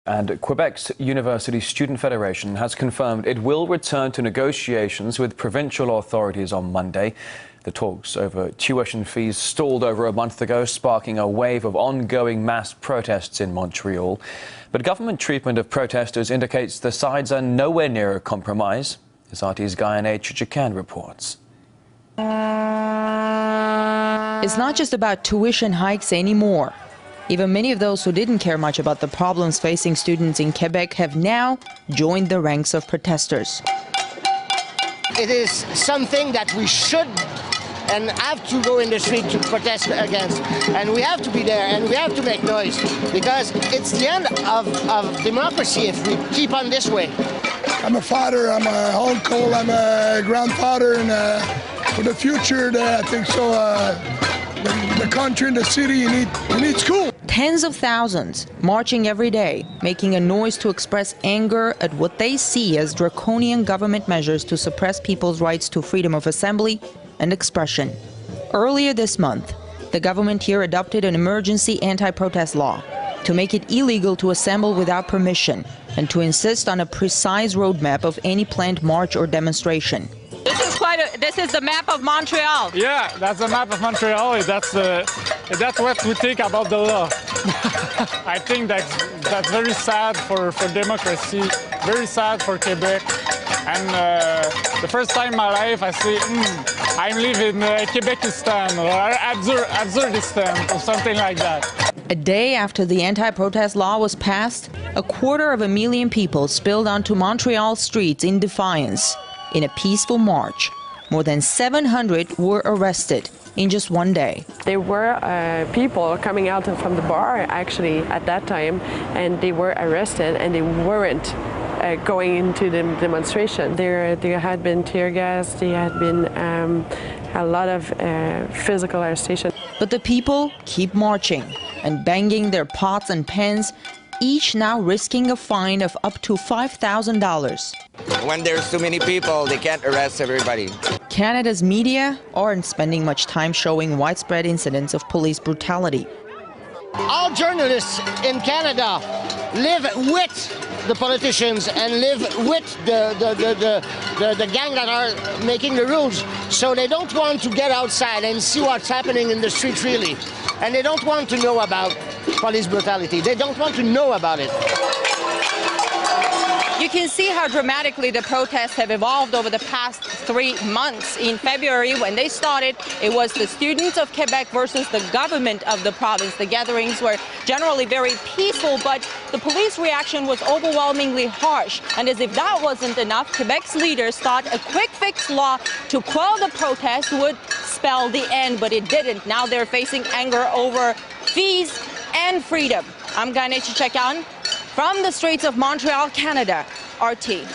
And Quebec's University Student Federation has confirmed it will return to negotiations with provincial authorities on Monday. The talks over tuition fees stalled over a month ago, sparking a wave of ongoing mass protests in Montreal. But government treatment of protesters indicates the sides are nowhere near a compromise, as RT's Gayane Chichakyan reports. It's not just about tuition hikes anymore. Even many of those who didn't care much about the problems facing students in Quebec have now joined the ranks of protesters. It is something that we should and have to go in the street to protest against. And we have to be there and we have to make noise because it's the end of democracy if we keep on this way. I'm a father, I'm an uncle, I'm a grandfather, and for the future, I think so. The country and the city need school. Tens of thousands marching every day, making a noise to express anger at what they see as draconian government measures to suppress people's rights to freedom of assembly and expression. Earlier this month, the government here adopted an emergency anti-protest law to make it illegal to assemble without permission and to insist on a precise roadmap of any planned march or demonstration. This is the map of Montreal. Yeah, that's the map of Montreal. That's what we think about the law. I think that's very sad for democracy, very sad for Quebec. And the first time in my life I say, I'm living Quebekistan or Absurdistan or something like that. A day after the anti-protest law was passed, 250,000 people spilled onto Montreal streets in defiance. In a peaceful march, more than 700 were arrested in just one day. There were people coming out from the bar actually at that time, and they were arrested and they weren't going into the demonstration. There had been tear gas, there had been a lot of physical arrestation. But the people keep marching and banging their pots and pans, each now risking a fine of up to $5,000. When there's too many people, they can't arrest everybody. Canada's media aren't spending much time showing widespread incidents of police brutality. All journalists in Canada live with the politicians and live with the gang that are making the rules. So they don't want to get outside and see what's happening in the streets really. And they don't want to know about police brutality. They don't want to know about it. You can see how dramatically the protests have evolved over the past 3 months. In February, when they started, it was the students of Quebec versus the government of the province. The gatherings were generally very peaceful, but the police reaction was overwhelmingly harsh. And as if that wasn't enough, Quebec's leaders thought a quick fix law to quell the protests would spell the end, but it didn't. Now they're facing anger over fees and freedom. I'm Gayane Chichakyan from the streets of Montreal, Canada, RT.